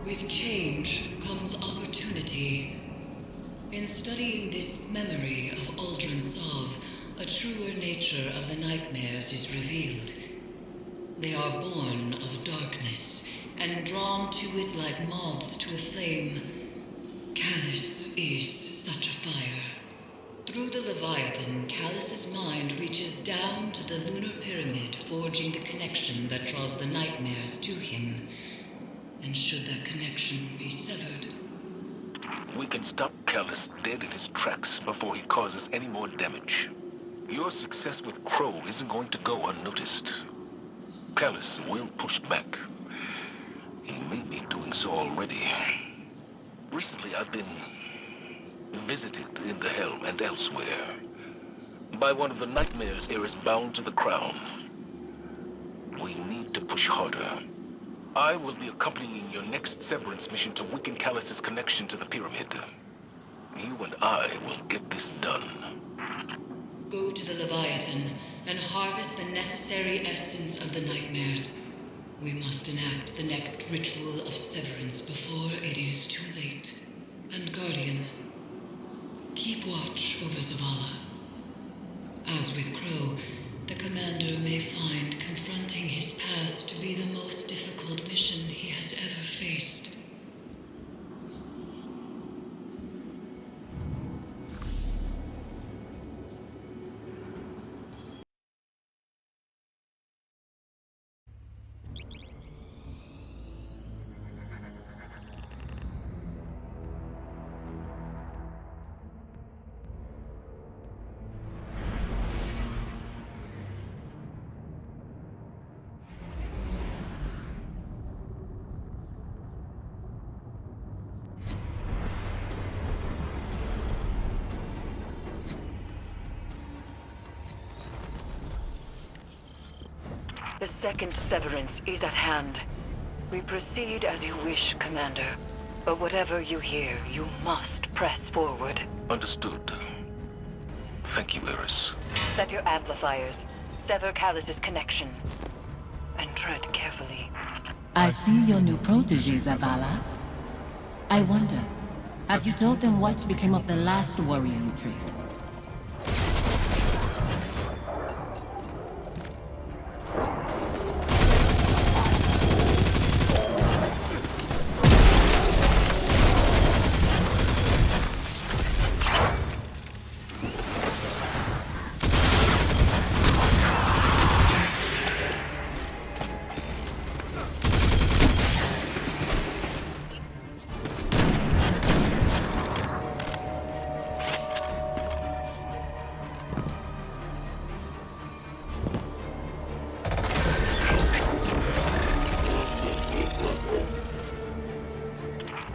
With change comes opportunity. In studying this memory of Uldren Sov, a truer nature of the nightmares is revealed. They are born of darkness, and drawn to it like moths to a flame. Callus is such a fire. Through the Leviathan, Callus's mind reaches down to the lunar pyramid, forging the connection that draws the nightmares to him. And should that connection be severed, we can stop Callus dead in his tracks before he causes any more damage. Your success with Crow isn't going to go unnoticed. Callus will push back. He may be doing so already. Recently, I've been visited in the Helm and elsewhere by one of the nightmares heirs bound to the crown. We need to push harder. I will be accompanying your next severance mission to weaken Callus's connection to the pyramid. You and I will get this done. go to the Leviathan and harvest the necessary essence of the nightmares. We must enact the next ritual of severance before it is too late. And Guardian, keep watch over Zavala. As with Crow, the Commander may find confronting his past to be the most difficult mission he has ever faced. The second severance is at hand. We proceed as you wish, Commander. But whatever you hear, you must press forward. Understood. Thank you, Eris. Set your amplifiers. Sever Callus's connection. And tread carefully. I see your new protege, Zavala. I wonder, have you told them what became of the last warrior you trained?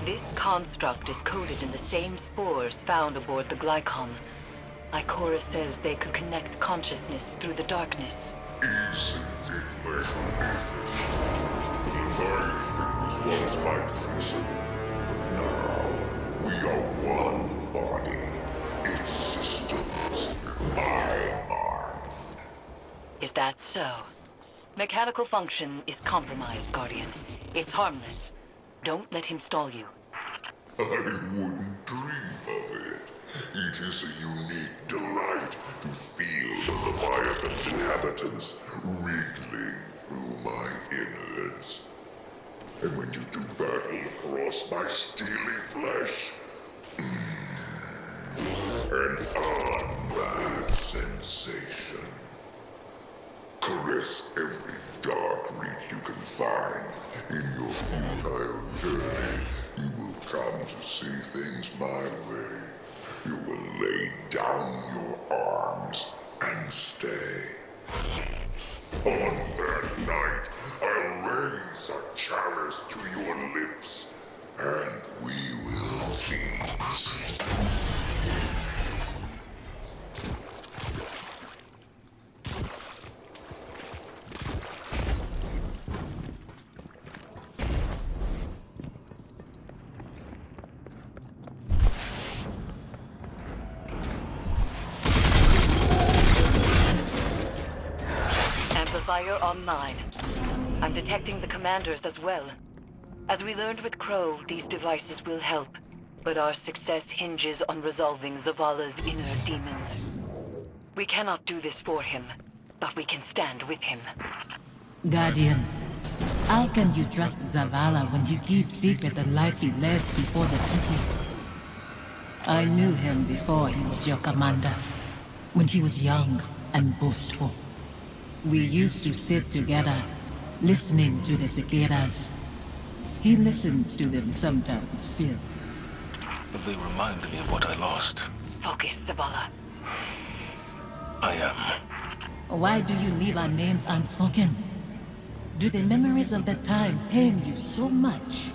This construct is coded in the same spores found aboard the Glycon. Ikora says they could connect consciousness through the darkness. Isn't it magnificent? The Leviathan was once my prison, but now we are one body. Its systems, my mind. Is that so? Mechanical function is compromised, Guardian. It's harmless. Don't let him stall you. I wouldn't dream of it. It is a unique delight to feel the Leviathan's inhabitants wriggling through my innards. And when you do battle across my steely flesh, an unmad sensation. Caress every dark reach you can find. In your futile journey, you will come to see things my way. You will lay down your arms and stay. On that night, I'll raise a chalice to your lips, and we will feast. Amplifier online. I'm detecting the commanders as well. As we learned with Crow, these devices will help, but our success hinges on resolving Zavala's inner demons. We cannot do this for him, but we can stand with him. Guardian, how can you trust Zavala when he keeps secret the life he led before the city? I knew him before he was your commander, when he was young and boastful. We used to sit together, listening to the cicadas. He listens to them sometimes still. They remind me of what I lost. Focus, Zavala. I am. Why do you leave our names unspoken? Do the memories of that time pain you so much?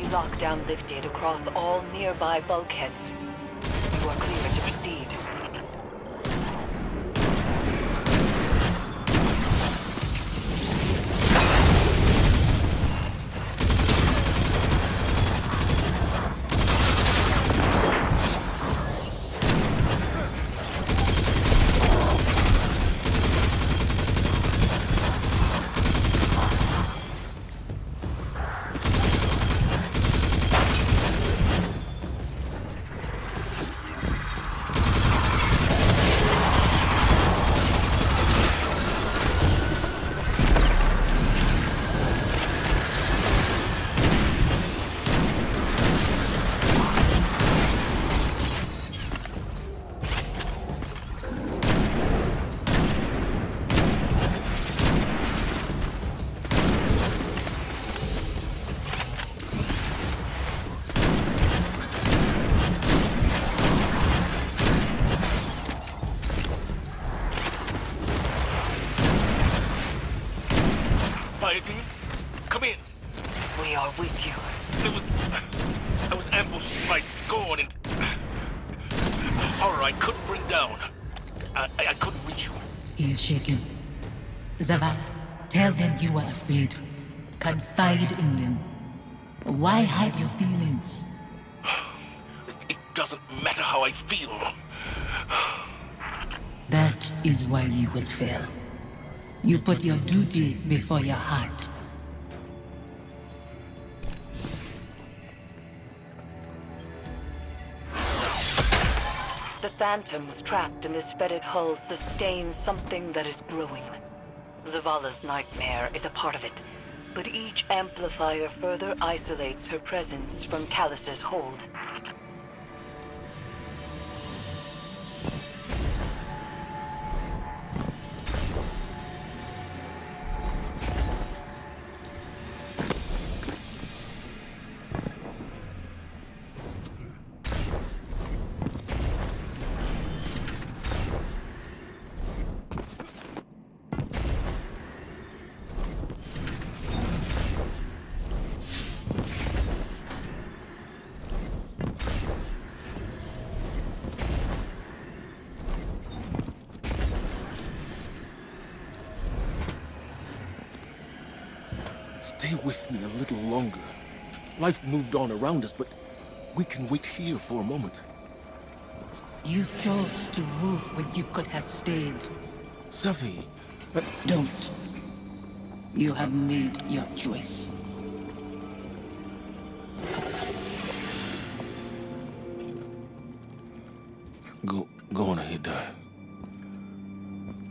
Lockdown lifted across all nearby bulkheads. You are clear to proceed. Fire team, come in. We are with you. I was ambushed by Scorn and horror I couldn't bring down. I couldn't reach you. He is shaken. Zavala, tell them you are afraid. Confide in them. Why hide your feelings? It doesn't matter how I feel. That is why you will fail. You put your duty before your heart. The phantoms trapped in this fetid hull sustain something that is growing. Zavala's nightmare is a part of it, but each amplifier further isolates her presence from Callus's hold. Stay with me a little longer. Life moved on around us, but we can wait here for a moment. You chose to move when you could have stayed. Safi, Don't. You have made your choice. Go on ahead.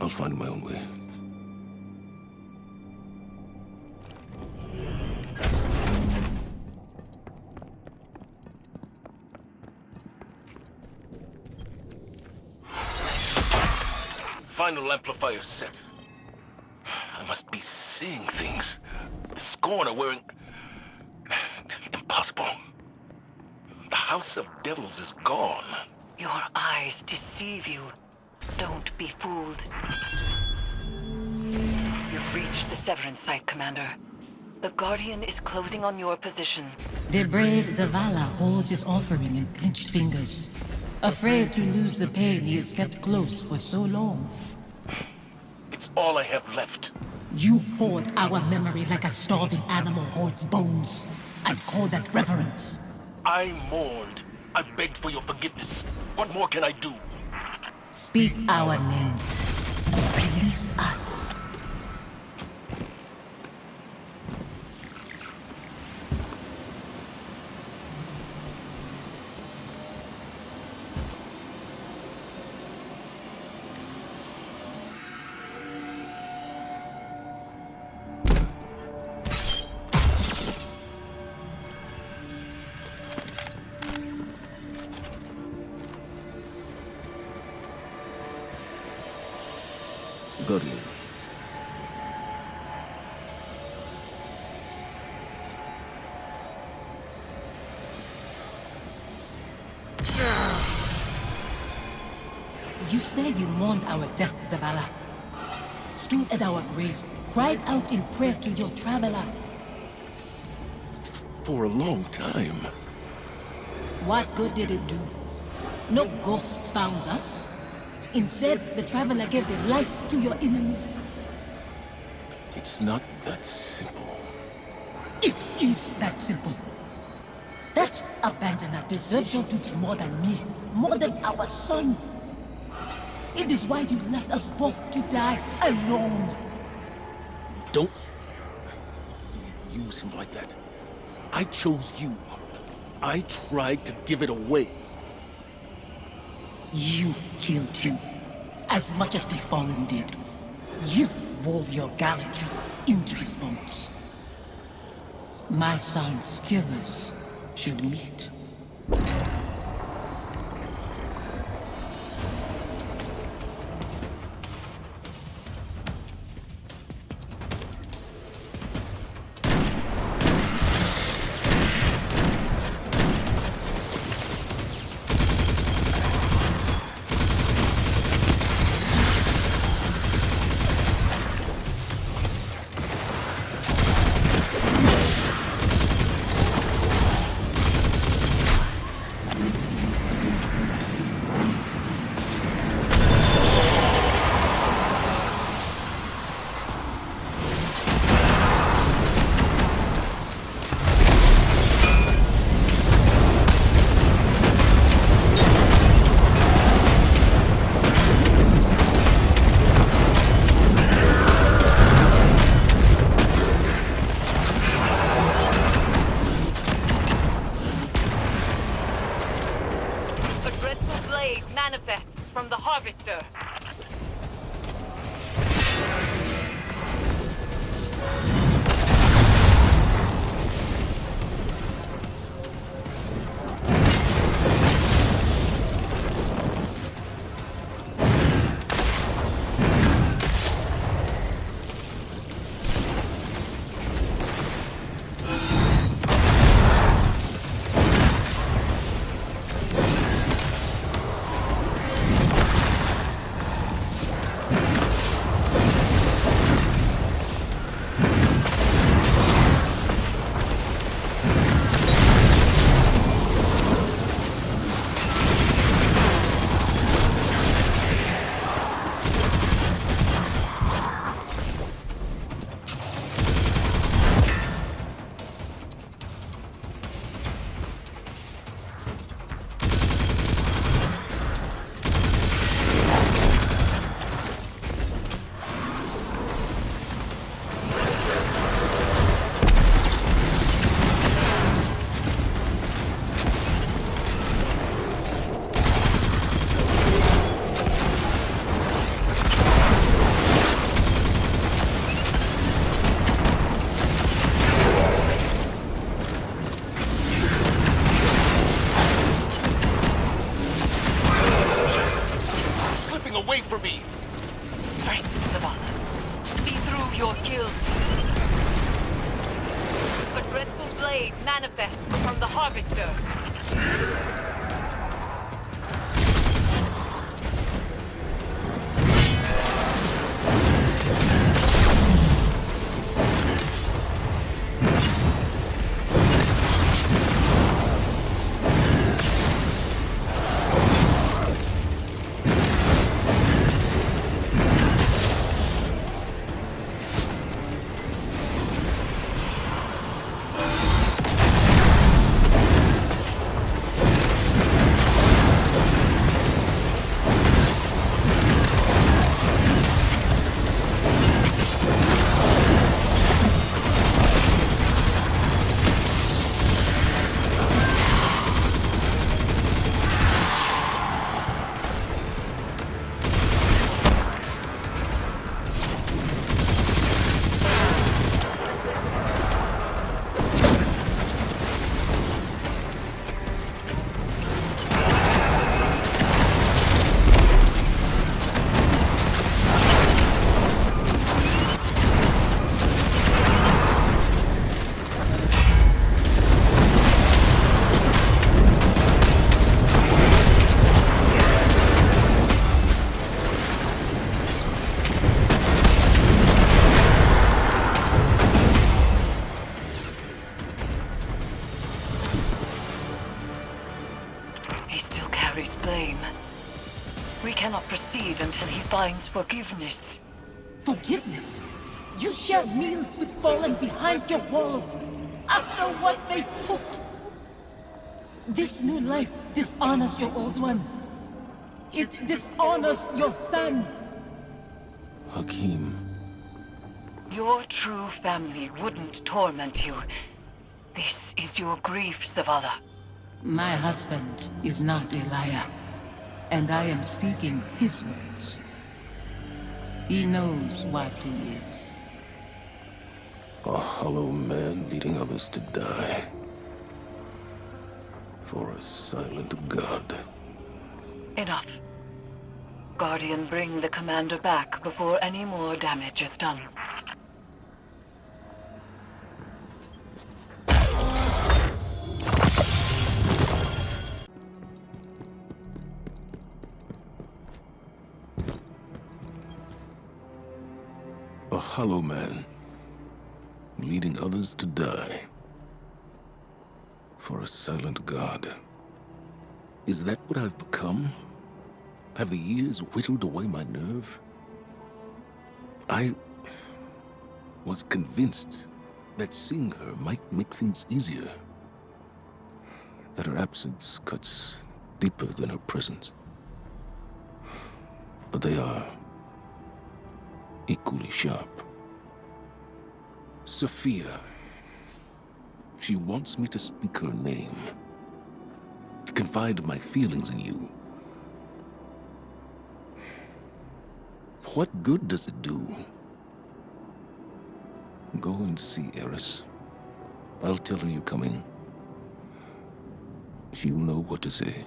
I'll find my own way. Final amplifier set. I must be seeing things. The Scorn are wearing... Impossible. The House of Devils is gone. Your eyes deceive you. Don't be fooled. You've reached the Severance site, Commander. The Guardian is closing on your position. The brave Zavala holds his offering in clenched fingers, afraid to lose the pain he has kept close for so long. It's all I have left. You hoard our memory like a starving animal hoards bones, and call that reverence. I mourned. I begged for your forgiveness. What more can I do? Speak our names. Release us. Guardian. You said you mourned our deaths, Zavala. Stood at our graves, cried out in prayer to your traveler. For a long time. What good did it do? No ghosts found us. Instead, the traveler gave the light to your enemies. It's not that simple. It is that simple. That abandoner deserves your duty more than me, more than our son. It is why you left us both to die alone. Don't use him like that. I chose you. I tried to give it away. You killed him, as much as the Fallen did. You wove your gallantry into his bones. My son's killers should meet. manifests from the Harvester. Away from me! Strength, Zavala. See through your guilt. A dreadful blade manifests from the Harvester. Blame. We cannot proceed until he finds forgiveness. Forgiveness? You shared meals with fallen behind your walls after what they took. This new life dishonors your old one. It dishonors your son. Hakim. Your true family wouldn't torment you. This is your grief, Zavala. My husband is not a liar, and I am speaking his words. He knows what he is. A hollow man leading others to die. For a silent god. Enough. Guardian, bring the commander back before any more damage is done. A hollow man, leading others to die. For a silent god. Is that what I've become? Have the years whittled away my nerve? I was convinced that seeing her might make things easier. That her absence cuts deeper than her presence. But they are equally sharp. Sophia. She wants me to speak her name. To confide my feelings in you. What good does it do? Go and see Eris. I'll tell her you're coming. She'll know what to say.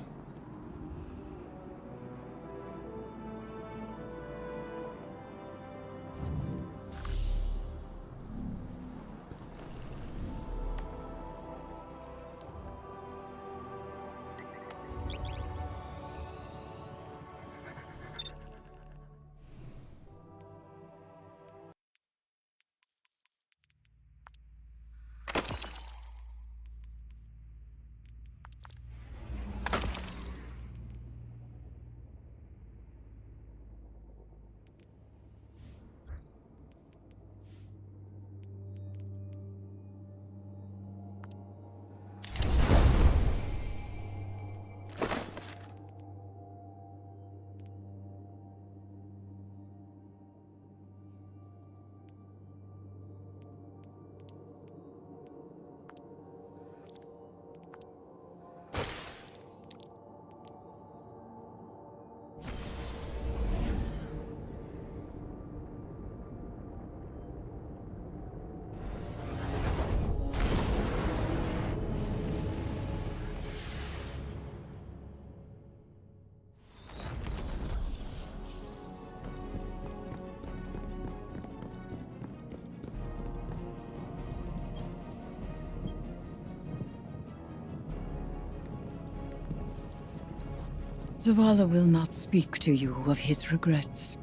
Zavala will not speak to you of his regrets.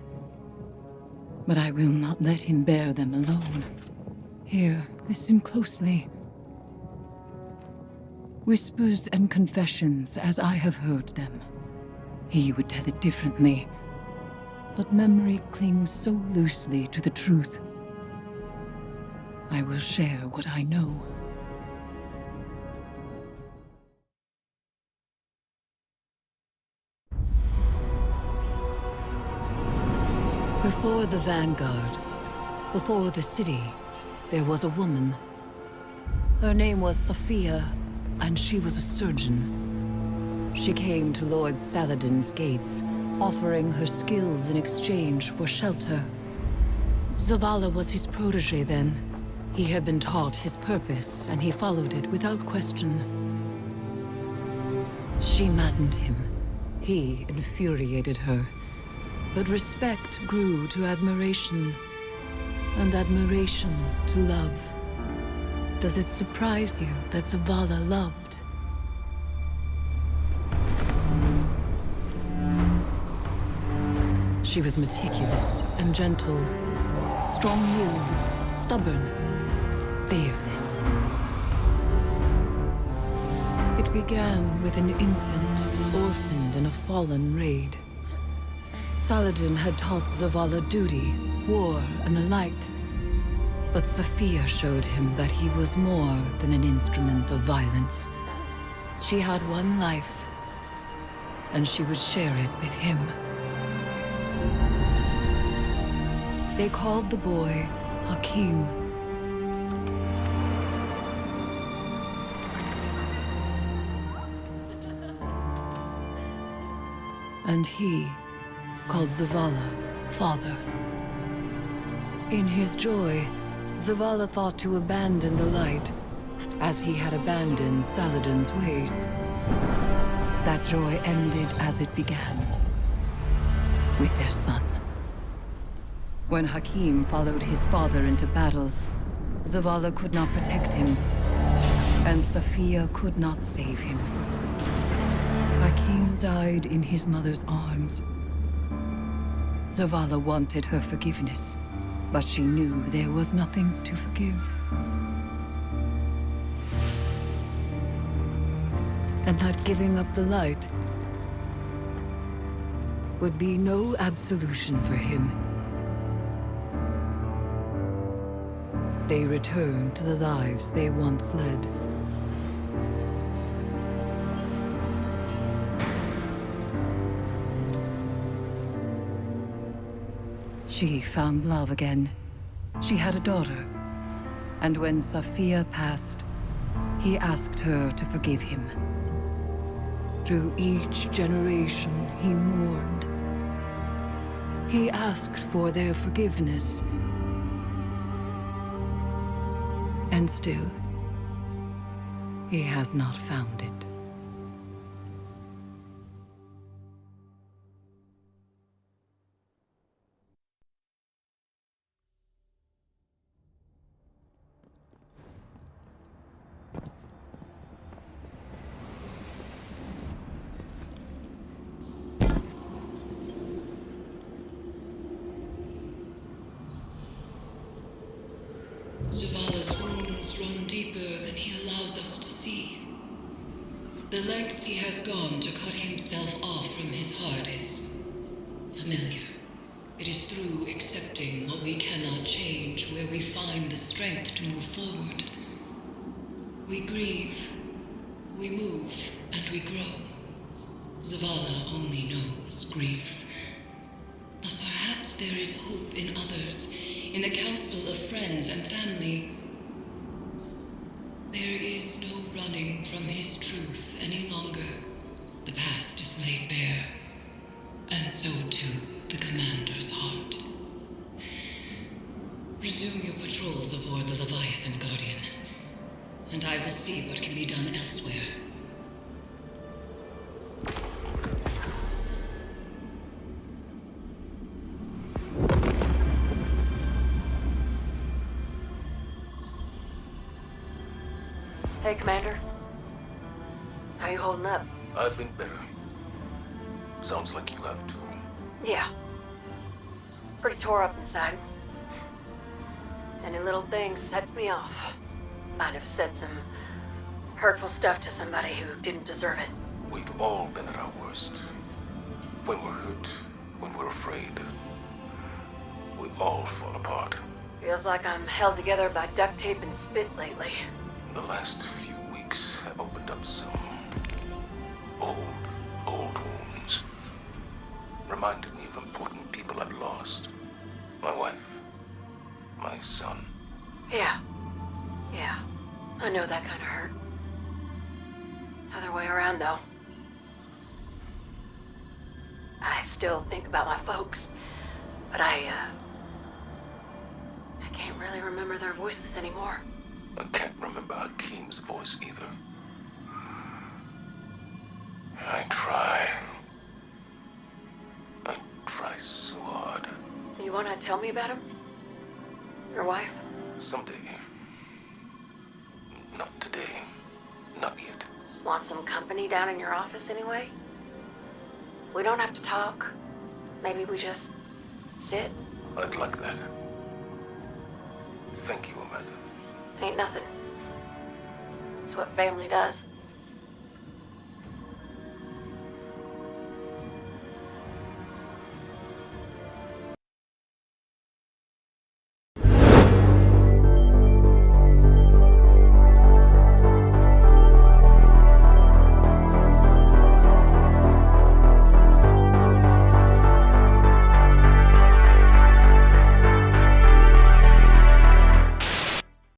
But I will not let him bear them alone. Here, listen closely. Whispers and confessions as I have heard them. He would tell it differently. But memory clings so loosely to the truth. I will share what I know. Before the Vanguard, before the city, there was a woman. Her name was Sophia, and she was a surgeon. She came to Lord Saladin's gates, offering her skills in exchange for shelter. Zavala was his protege then. He had been taught his purpose, and he followed it without question. She maddened him. He infuriated her. But respect grew to admiration, and admiration to love. Does it surprise you that Zavala loved? She was meticulous and gentle, strong-willed, stubborn, fearless. It began with an infant, orphaned in a fallen raid. Saladin had taught Zavala duty, war, and the light. But Sophia showed him that he was more than an instrument of violence. She had one life, and she would share it with him. They called the boy Hakim. And he called Zavala father. In his joy, Zavala thought to abandon the light, as he had abandoned Saladin's ways. That joy ended as it began, with their son. When Hakim followed his father into battle, Zavala could not protect him, and Sophia could not save him. Hakim died in his mother's arms. Zavala wanted her forgiveness, but she knew there was nothing to forgive. And that giving up the light would be no absolution for him. They returned to the lives they once led. She found love again. She had a daughter. And when Sophia passed, he asked her to forgive him. Through each generation, he mourned. He asked for their forgiveness. And still, he has not found it. Zavala's wounds run deeper than he allows us to see. The lengths he has gone to cut himself off from his heart is familiar. It is through accepting what we cannot change where we find the strength to move forward. We grieve, we move, and we grow. Zavala only knows grief. But perhaps there is hope in others, in the council of friends and family. There is no running from his truth any longer. The past is laid bare, and so too the commander's heart. Resume your patrols aboard the Leviathan, Guardian, and I will see what can be done elsewhere. Hey, Commander. How you holding up? I've been better. Sounds like you have too. Yeah. Pretty tore up inside. Any little thing sets me off. Might have said some hurtful stuff to somebody who didn't deserve it. We've all been at our worst. When we're hurt, when we're afraid, we all fall apart. Feels like I'm held together by duct tape and spit lately. The last few weeks have opened up some old wounds. Reminded me of important people I've lost. My wife, my son. Yeah. I know that kind of hurt. Other way around, though. I still think about my folks, but I can't really remember their voices anymore. I can't remember Hakeem's voice either. I try so hard. You want to tell me about him? Your wife? Someday. Not today. Not yet. Want some company down in your office anyway? We don't have to talk. Maybe we just sit. I'd like that. Thank you, Amanda. Ain't nothing. It's what family does.